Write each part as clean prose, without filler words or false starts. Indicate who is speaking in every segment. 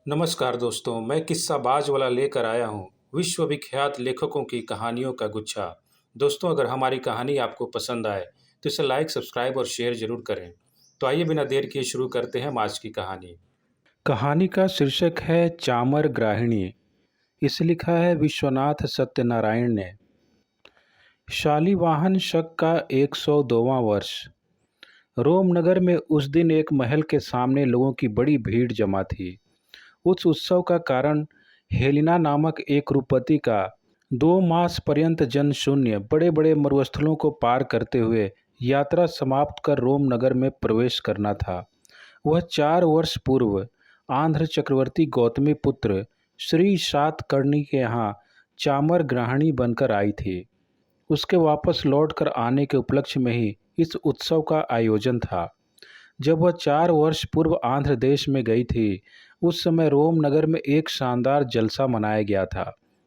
Speaker 1: नमस्कार दोस्तों, मैं किस्साबाज वाला लेकर आया हूँ विश्व विख्यात लेखकों की कहानियों का गुच्छा। दोस्तों, अगर हमारी कहानी आपको पसंद आए तो इसे लाइक, सब्सक्राइब और शेयर जरूर करें। तो आइए बिना देर किए शुरू करते हैं हम आज की कहानी। कहानी का शीर्षक है चामर ग्राहिणी। इसे लिखा है विश्वनाथ सत्यनारायण ने। शालीवाहन शक का 102वां वर्ष। रोम नगर में उस दिन एक महल के सामने लोगों की बड़ी भीड़ जमा थी। उस उत्सव का कारण हेलिना नामक एक रूपवती का 2 मास पर्यंत जनशून्य बड़े बड़े मरुस्थलों को पार करते हुए यात्रा समाप्त कर रोम नगर में प्रवेश करना था। वह 4 वर्ष पूर्व आंध्र चक्रवर्ती गौतमी पुत्र श्री सातकर्णी के यहाँ चामर ग्राहिणी बनकर आई थी। उसके वापस लौटकर आने के उपलक्ष्य में ही इस उत्सव का आयोजन था। जब वह 4 वर्ष पूर्व आंध्र देश में गई थी, उस समय रोम नगर में एक शानदार जलसा मनाया गया था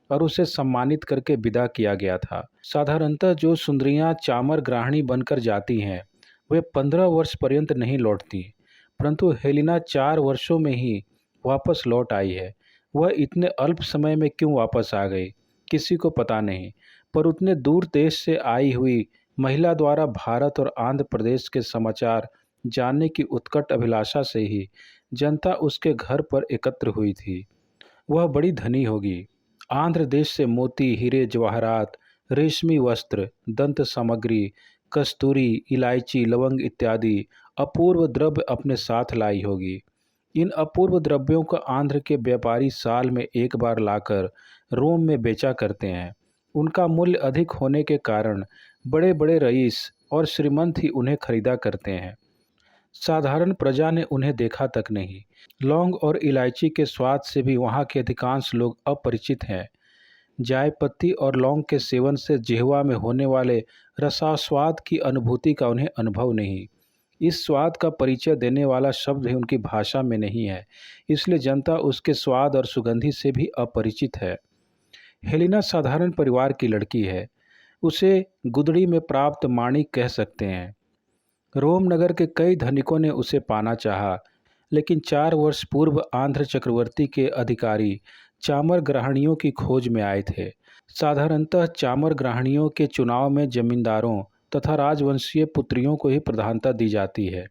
Speaker 1: और उसे सम्मानित करके विदा किया गया था। साधारणतः जो सुंदरियां चामर ग्राहिणी बनकर जाती हैं, वे 15 वर्ष पर्यंत नहीं लौटती, परंतु हेलिना 4 वर्षों में ही वापस लौट आई है। वह इतने अल्प समय में क्यों वापस आ गई, किसी को पता नहीं, पर उतने दूर देश से आई हुई महिला द्वारा भारत और आंध्र प्रदेश के समाचार जानने की उत्कट अभिलाषा से ही जनता उसके घर पर एकत्र हुई थी। वह बड़ी धनी होगी। आंध्र देश से मोती, हीरे, जवाहरात, रेशमी वस्त्र, दंत सामग्री, कस्तूरी, इलायची, लवंग इत्यादि अपूर्व द्रव्य अपने साथ लाई होगी। इन अपूर्व द्रव्यों को आंध्र के व्यापारी साल में एक बार लाकर रोम में बेचा करते हैं। उनका मूल्य अधिक होने के कारण बड़े बड़े रईस और श्रीमंत ही उन्हें खरीदा करते हैं। साधारण प्रजा ने उन्हें देखा तक नहीं। लौंग और इलायची के स्वाद से भी वहाँ के अधिकांश लोग अपरिचित हैं। जाय पत्ती और लौंग के सेवन से जिह्वा में होने वाले रसास्वाद की अनुभूति का उन्हें अनुभव नहीं। इस स्वाद का परिचय देने वाला शब्द भी उनकी भाषा में नहीं है, इसलिए जनता उसके स्वाद और सुगंधि से भी अपरिचित है। हेलिना साधारण परिवार की लड़की है। उसे गुदड़ी में प्राप्त माणिक कह सकते हैं। रोम नगर के कई धनिकों ने उसे पाना चाहा, लेकिन 4 वर्ष पूर्व आंध्र चक्रवर्ती के अधिकारी चामर ग्राहिणियों की खोज में आए थे। साधारणतः चामर ग्राहिणियों के चुनाव में जमींदारों तथा राजवंशीय पुत्रियों को ही प्रधानता दी जाती है,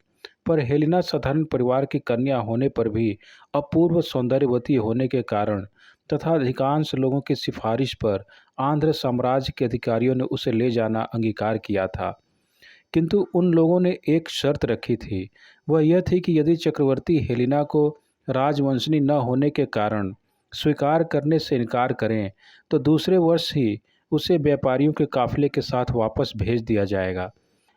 Speaker 1: पर हेलिना साधारण परिवार की कन्या होने पर भी अपूर्व सौंदर्यवती होने के कारण तथा अधिकांश लोगों की सिफारिश पर आंध्र साम्राज्य के अधिकारियों ने उसे ले जाना अंगीकार किया था। किंतु उन लोगों ने एक शर्त रखी थी। वह यह थी कि यदि चक्रवर्ती हेलिना को राजवंशिनी न होने के कारण स्वीकार करने से इनकार करें, तो दूसरे वर्ष ही उसे व्यापारियों के काफिले के साथ वापस भेज दिया जाएगा।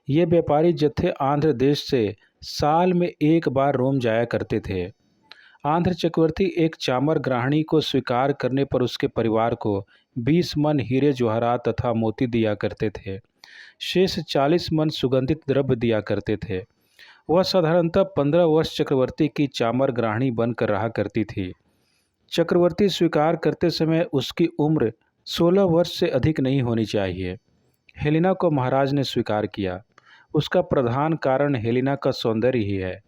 Speaker 1: ये व्यापारी जत्थे आंध्र देश से साल में एक बार रोम जाया करते थे। आंध्र चक्रवर्ती एक चामर ग्राहिणी को स्वीकार करने पर उसके परिवार को 20 मन हीरे जवाहरात तथा मोती दिया करते थे। शेष 40 मन सुगंधित द्रव्य दिया करते थे। वह साधारणतः 15 वर्ष चक्रवर्ती की चामर ग्राहिणी बनकर रहा करती थी। चक्रवर्ती स्वीकार करते समय उसकी उम्र 16 वर्ष से अधिक नहीं होनी चाहिए। हेलिना को महाराज ने स्वीकार किया। उसका प्रधान कारण हेलिना का सौंदर्य ही है।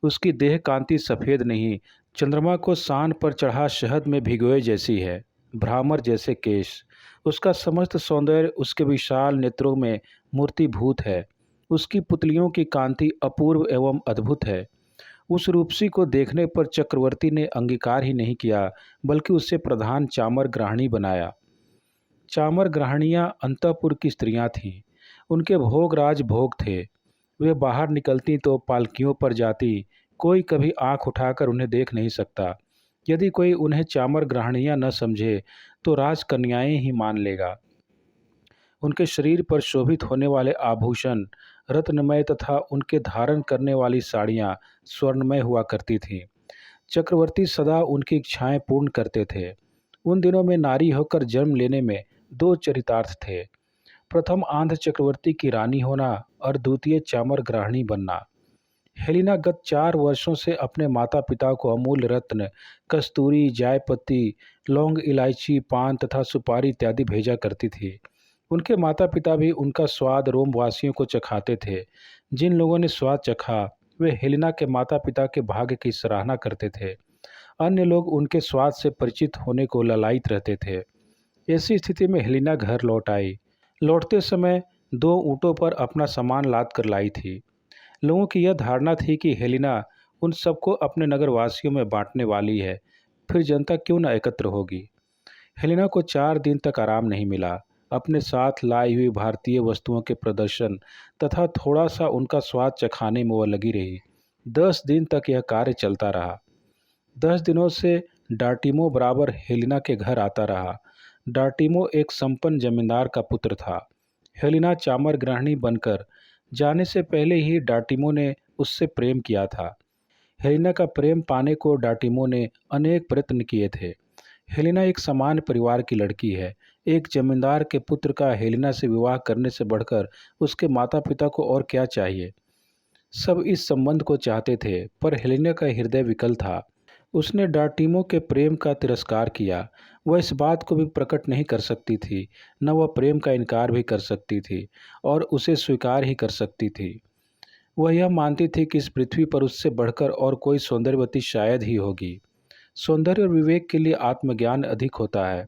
Speaker 1: उसकी देह कांति सफ़ेद नहीं, चंद्रमा को सान पर चढ़ा शहद में भिगोए जैसी है। भ्रामर जैसे केश। उसका समस्त सौंदर्य उसके विशाल नेत्रों में मूर्तिभूत है। उसकी पुतलियों की कांति अपूर्व एवं अद्भुत है। उस रूपसी को देखने पर चक्रवर्ती ने अंगीकार ही नहीं किया, बल्कि उसे प्रधान चामर ग्राहिणी बनाया। चामर ग्राहिणियाँ अंतःपुर की स्त्रियाँ थीं। उनके भोग राज भोग थे। वे बाहर निकलती तो पालकियों पर जाती। कोई कभी आंख उठाकर उन्हें देख नहीं सकता। यदि कोई उन्हें चामर ग्राहिणियाँ न समझे तो राजकन्याएं ही मान लेगा। उनके शरीर पर शोभित होने वाले आभूषण रत्नमय तथा उनके धारण करने वाली साड़ियाँ स्वर्णमय हुआ करती थीं। चक्रवर्ती सदा उनकी इच्छाएं पूर्ण करते थे। उन दिनों में नारी होकर जन्म लेने में 2 चरितार्थ थे। प्रथम आंध्र चक्रवर्ती की रानी होना और द्वितीय चामर ग्राहिणी बनना। हेलिना गत 4 वर्षों से अपने माता पिता को अमूल्य रत्न, कस्तूरी, जायपत्ती, लौंग, इलायची, पान तथा सुपारी इत्यादि भेजा करती थी। उनके माता पिता भी उनका स्वाद रोमवासियों को चखाते थे। जिन लोगों ने स्वाद चखा वे हेलिना के माता पिता के भाग्य की सराहना करते थे। अन्य लोग उनके स्वाद से परिचित होने को ललायित रहते थे। ऐसी स्थिति में हेलिना घर लौट आई। लौटते समय 2 ऊँटों पर अपना सामान लाद कर लाई थी। लोगों की यह धारणा थी कि हेलिना उन सबको अपने नगरवासियों में बांटने वाली है, फिर जनता क्यों न एकत्र होगी। हेलेना को 4 दिन तक आराम नहीं मिला। अपने साथ लाई हुई भारतीय वस्तुओं के प्रदर्शन तथा थोड़ा सा उनका स्वाद चखाने में वह लगी रही। 10 दिन तक यह कार्य चलता रहा। 10 दिनों से डार्टिमो बराबर हेलेना के घर आता रहा। डार्टिमो एक संपन्न जमींदार का पुत्र था। हेलेना चामर गृहिणी बनकर जाने से पहले ही डार्टिमो ने उससे प्रेम किया था। हेलेना का प्रेम पाने को डार्टिमो ने अनेक प्रयत्न किए थे। हेलेना एक सामान्य परिवार की लड़की है। एक जमींदार के पुत्र का हेलेना से विवाह करने से बढ़कर उसके माता पिता को और क्या चाहिए। सब इस संबंध को चाहते थे, पर हेलेना का हृदय विकल था। उसने डार्टिमो के प्रेम का तिरस्कार किया। वह इस बात को भी प्रकट नहीं कर सकती थी, न वह प्रेम का इनकार भी कर सकती थी और उसे स्वीकार ही कर सकती थी। वह यह मानती थी कि इस पृथ्वी पर उससे बढ़कर और कोई सौंदर्यवती शायद ही होगी। सौंदर्य और विवेक के लिए आत्मज्ञान अधिक होता है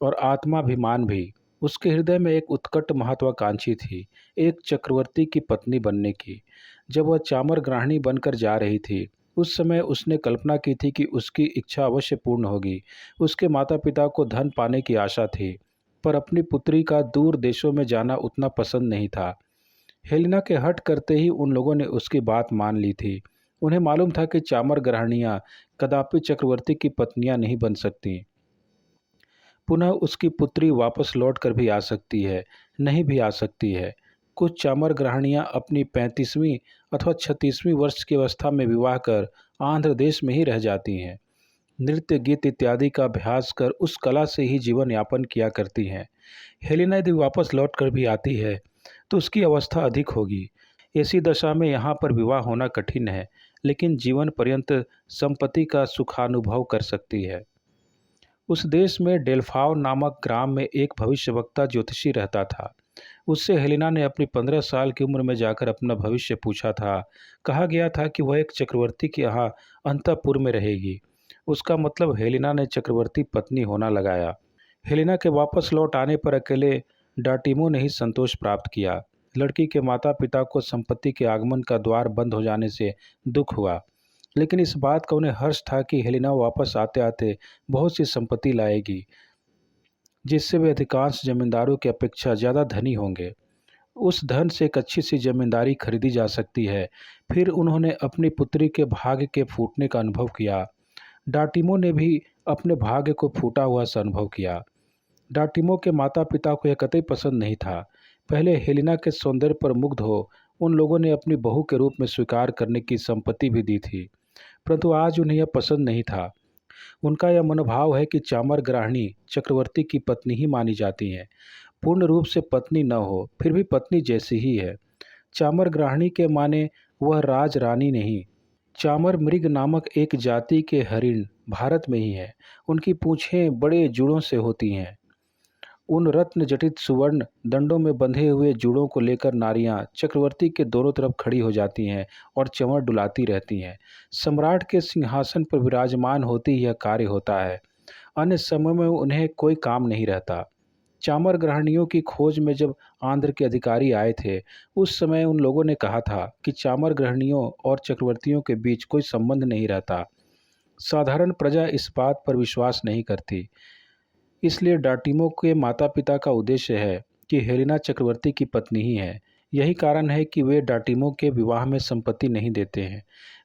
Speaker 1: और आत्माभिमान भी। उसके हृदय में एक उत्कट महत्वाकांक्षी थी, एक चक्रवर्ती की पत्नी बनने की। जब वह चामर गृहिणी बनकर जा रही थी, उस समय उसने कल्पना की थी कि उसकी इच्छा अवश्य पूर्ण होगी। उसके माता पिता को धन पाने की आशा थी, पर अपनी पुत्री का दूर देशों में जाना उतना पसंद नहीं था। हेलेना के हठ करते ही उन लोगों ने उसकी बात मान ली थी। उन्हें मालूम था कि चामर गृहिणियाँ कदापि चक्रवर्ती की पत्नियां नहीं बन सकती। पुनः उसकी पुत्री वापस लौट कर भी आ सकती है, नहीं भी आ सकती है। कुछ चामर गृहिणियाँ अपनी 35वीं अथवा 36वीं वर्ष की अवस्था में विवाह कर आंध्र देश में ही रह जाती हैं। नृत्य गीत इत्यादि का अभ्यास कर उस कला से ही जीवन यापन किया करती हैं। हेलेना यदि वापस लौट कर भी आती है तो उसकी अवस्था अधिक होगी। ऐसी दशा में यहाँ पर विवाह होना कठिन है, लेकिन जीवन पर्यंत संपत्ति का सुखानुभव कर सकती है। उस देश में डेल्फाओ नामक ग्राम में एक भविष्यवक्ता ज्योतिषी रहता था। उससे हेलेना ने अपनी 15 साल की उम्र में जाकर अपना भविष्य पूछा था। कहा गया था कि वह एक चक्रवर्ती के यहाँ अंतःपुर में रहेगी। उसका मतलब हेलेना ने चक्रवर्ती पत्नी होना लगाया। हेलेना के वापस लौट आने पर अकेले डार्टिमो ने ही संतोष प्राप्त किया। लड़की के माता पिता को संपत्ति के आगमन का द्वार बंद हो जाने से दुख हुआ, लेकिन इस बात का उन्हें हर्ष था कि हेलेना वापस आते आते बहुत सी संपत्ति लाएगी, जिससे वे अधिकांश जमींदारों की अपेक्षा ज़्यादा धनी होंगे। उस धन से एक अच्छी सी जमींदारी खरीदी जा सकती है। फिर उन्होंने अपनी पुत्री के भाग्य के फूटने का अनुभव किया। डार्टिमो ने भी अपने भाग्य को फूटा हुआ सा अनुभव किया। डार्टिमो के माता पिता को यह कतई पसंद नहीं था। पहले हेलेना के सौंदर्य पर मुग्ध हो उन लोगों ने अपनी बहू के रूप में स्वीकार करने की संपत्ति भी दी थी, परंतु आज उन्हें यह पसंद नहीं था। उनका यह मनोभाव है कि चामर गृहिणी चक्रवर्ती की पत्नी ही मानी जाती हैं। पूर्ण रूप से पत्नी न हो, फिर भी पत्नी जैसी ही है। चामर गृहिणी के माने वह राज रानी नहीं। चामर मृग नामक एक जाति के हरिण भारत में ही है। उनकी पूँछें बड़े जूड़ों से होती हैं। उन रत्न जटित सुवर्ण दंडों में बंधे हुए जूड़ों को लेकर नारियां चक्रवर्ती के दोनों तरफ खड़ी हो जाती हैं और चंवर डुलाती रहती हैं। सम्राट के सिंहासन पर विराजमान होते ही यह कार्य होता है। अन्य समय में उन्हें कोई काम नहीं रहता। चामर गृहिणियों की खोज में जब आंध्र के अधिकारी आए थे, उस समय उन लोगों ने कहा था कि चामर गृहिणियों और चक्रवर्तियों के बीच कोई संबंध नहीं रहता। साधारण प्रजा इस बात पर विश्वास नहीं करती। इसलिए डार्टिमो के माता पिता का उद्देश्य है कि हेलेना चक्रवर्ती की पत्नी ही है। यही कारण है कि वे डार्टिमो के विवाह में संपत्ति नहीं देते हैं।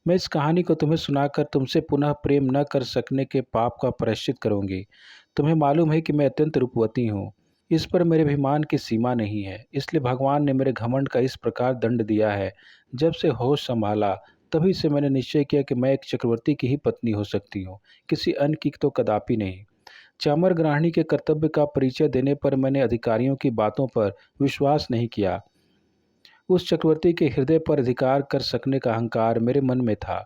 Speaker 1: मैं इस कहानी को तुम्हें सुनाकर तुमसे पुनः प्रेम न कर सकने के पाप का प्रायश्चित करूंगी। तुम्हें मालूम है कि मैं अत्यंत रूपवती हूँ। इस पर मेरे अभिमान की सीमा नहीं है, इसलिए भगवान ने मेरे घमंड का इस प्रकार दंड दिया है। जब से होश संभाला तभी से मैंने निश्चय किया कि मैं एक चक्रवर्ती की ही पत्नी हो सकती हूँ, किसी अन्य की तो कदापि नहीं। चामर गृहिणी के कर्तव्य का परिचय देने पर मैंने अधिकारियों की बातों पर विश्वास नहीं किया। उस चक्रवर्ती के हृदय पर अधिकार कर सकने का अहंकार मेरे मन में था,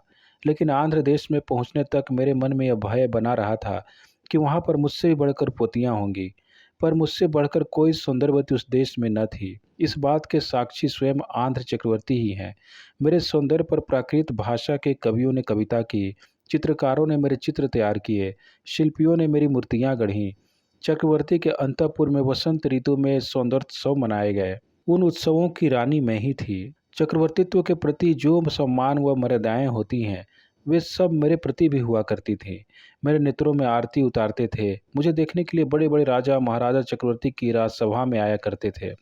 Speaker 1: लेकिन आंध्र देश में पहुंचने तक मेरे मन में यह भय बना रहा था कि वहां पर मुझसे भी बढ़कर पोतियां होंगी। पर मुझसे बढ़कर कोई सौंदर्यवती उस देश में न थी। इस बात के साक्षी स्वयं आंध्र चक्रवर्ती ही हैं। मेरे सौंदर्य पर प्राकृत भाषा के कवियों ने कविता की। चित्रकारों ने मेरे चित्र तैयार किए, शिल्पियों ने मेरी मूर्तियाँ गढ़ीं। चक्रवर्ती के अंतःपुर में वसंत ऋतु में सौंदर्योत्सव मनाए गए। उन उत्सवों की रानी मैं ही थी। चक्रवर्तित्व के प्रति जो सम्मान व मर्यादाएं होती हैं, वे सब मेरे प्रति भी हुआ करती थीं। मेरे नेत्रों में आरती उतारते थे। मुझे देखने के लिए बड़े बड़े राजा महाराजा चक्रवर्ती की राजसभा में आया करते थे।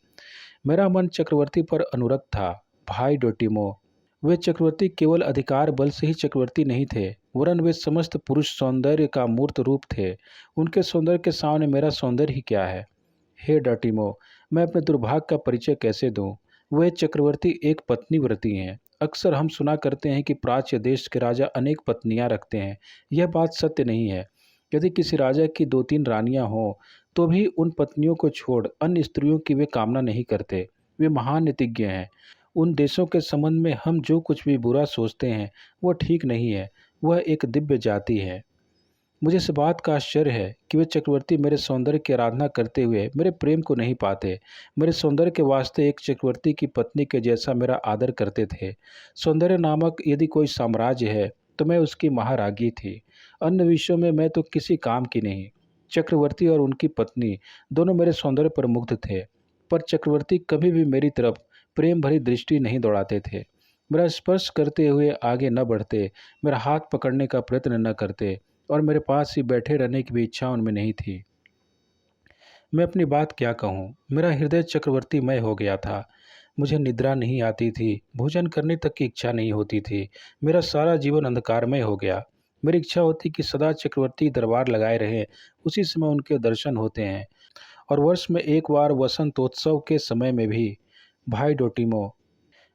Speaker 1: मेरा मन चक्रवर्ती पर अनुरक्त था। भाई डोटिमो, वे चक्रवर्ती केवल अधिकार बल से ही चक्रवर्ती नहीं थे, वरन वे समस्त पुरुष सौंदर्य का मूर्त रूप थे। उनके सौंदर्य के सामने मेरा सौंदर्य ही क्या है। हे डोटिमो, मैं अपने दुर्भाग्य का परिचय कैसे दूं। वे चक्रवर्ती एक पत्नी व्रती हैं। अक्सर हम सुना करते हैं कि प्राच्य देश के राजा अनेक पत्नियां रखते हैं। यह बात सत्य नहीं है। यदि किसी राजा की 2-3 रानियां हों, तो भी उन पत्नियों को छोड़ अन्य स्त्रियों की वे कामना नहीं करते। वे महान नीतिज्ञ हैं। उन देशों के संबंध में हम जो कुछ भी बुरा सोचते हैं, वह ठीक नहीं है। वह एक दिव्य जाति है। मुझे इस बात का आश्चर्य है कि वे चक्रवर्ती मेरे सौंदर्य की आराधना करते हुए मेरे प्रेम को नहीं पाते। मेरे सौंदर्य के वास्ते एक चक्रवर्ती की पत्नी के जैसा मेरा आदर करते थे। सौंदर्य नामक यदि कोई साम्राज्य है, तो मैं उसकी महाराज्ञी थी। अन्य विषयों में मैं तो किसी काम की नहीं। चक्रवर्ती और उनकी पत्नी दोनों मेरे सौंदर्य पर मुग्ध थे, पर चक्रवर्ती कभी भी मेरी तरफ प्रेम भरी दृष्टि नहीं दौड़ाते थे। मेरा स्पर्श करते हुए आगे न बढ़ते, मेरा हाथ पकड़ने का प्रयत्न न करते और मेरे पास ही बैठे रहने की भी इच्छा उनमें नहीं थी। मैं अपनी बात क्या कहूँ, मेरा हृदय चक्रवर्तीमय हो गया था। मुझे निद्रा नहीं आती थी, भोजन करने तक की इच्छा नहीं होती थी। मेरा सारा जीवन अंधकारमय हो गया। मेरी इच्छा होती कि सदा चक्रवर्ती दरबार लगाए रहें, उसी समय उनके दर्शन होते हैं। और वर्ष में एक बार वसंतोत्सव के समय में भी। भाई डोटिमो,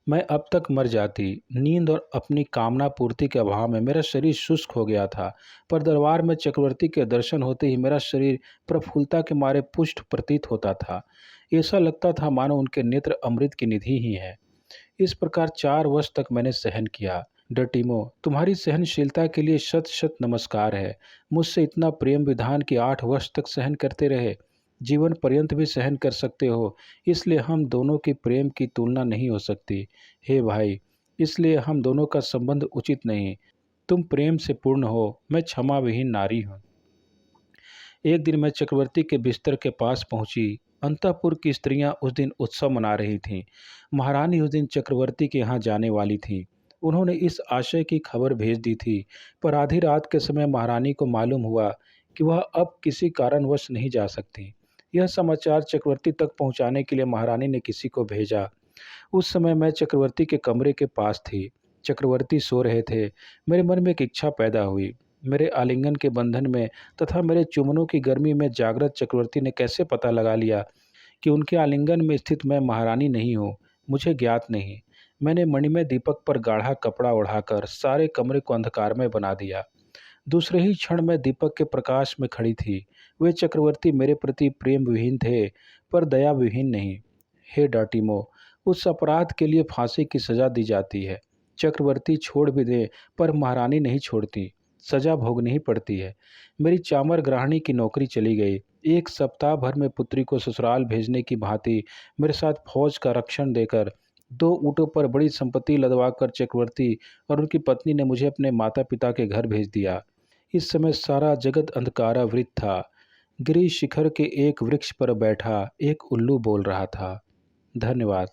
Speaker 1: मैं अब तक मर जाती। नींद और अपनी कामना पूर्ति के अभाव में मेरा शरीर शुष्क हो गया था, पर दरबार में चक्रवर्ती के दर्शन होते ही मेरा शरीर प्रफुल्लता के मारे पुष्ट प्रतीत होता था। ऐसा लगता था मानो उनके नेत्र अमृत की निधि ही है। इस प्रकार 4 वर्ष तक मैंने सहन किया। डटिमो, तुम्हारी सहनशीलता के लिए शत शत नमस्कार है। मुझसे इतना प्रेम विधान कि 8 वर्ष तक सहन करते रहे। जीवन पर्यंत भी सहन कर सकते हो, इसलिए हम दोनों के प्रेम की तुलना नहीं हो सकती। हे भाई, इसलिए हम दोनों का संबंध उचित नहीं। तुम प्रेम से पूर्ण हो, मैं क्षमा विहीन नारी हूँ। एक दिन मैं चक्रवर्ती के बिस्तर के पास पहुंची। अंतःपुर की स्त्रियां उस दिन उत्सव मना रही थीं। महारानी उस दिन चक्रवर्ती के यहाँ जाने वाली थी। उन्होंने इस आशय की खबर भेज दी थी, पर आधी रात के समय महारानी को मालूम हुआ कि वह अब किसी कारणवश नहीं जा सकती। यह समाचार चक्रवर्ती तक पहुंचाने के लिए महारानी ने किसी को भेजा। उस समय मैं चक्रवर्ती के कमरे के पास थी। चक्रवर्ती सो रहे थे। मेरे मन में एक इच्छा पैदा हुई। मेरे आलिंगन के बंधन में तथा मेरे चुम्बनों की गर्मी में जागृत चक्रवर्ती ने कैसे पता लगा लिया कि उनके आलिंगन में स्थित मैं महारानी नहीं हूँ, मुझे ज्ञात नहीं। मैंने मणिमय दीपक पर गाढ़ा कपड़ा ओढ़ाकर सारे कमरे को अंधकारमय बना दिया। दूसरे ही क्षण में दीपक के प्रकाश में खड़ी थी। वे चक्रवर्ती मेरे प्रति प्रेम विहीन थे, पर दया विहीन नहीं। हे डाटिमो, उस अपराध के लिए फांसी की सजा दी जाती है। चक्रवर्ती छोड़ भी दे, पर महारानी नहीं छोड़ती। सजा भोगनी ही पड़ती है। मेरी चामर गृहिणी की नौकरी चली गई। एक सप्ताह भर में पुत्री को ससुराल भेजने की भांति मेरे साथ फौज का रक्षण देकर 2 ऊँटों पर बड़ी संपत्ति लदवाकर चक्रवर्ती और उनकी पत्नी ने मुझे अपने माता पिता के घर भेज दिया। इस समय सारा जगत अंधकारावृत था। गिरि शिखर के एक वृक्ष पर बैठा एक उल्लू बोल रहा था। धन्यवाद।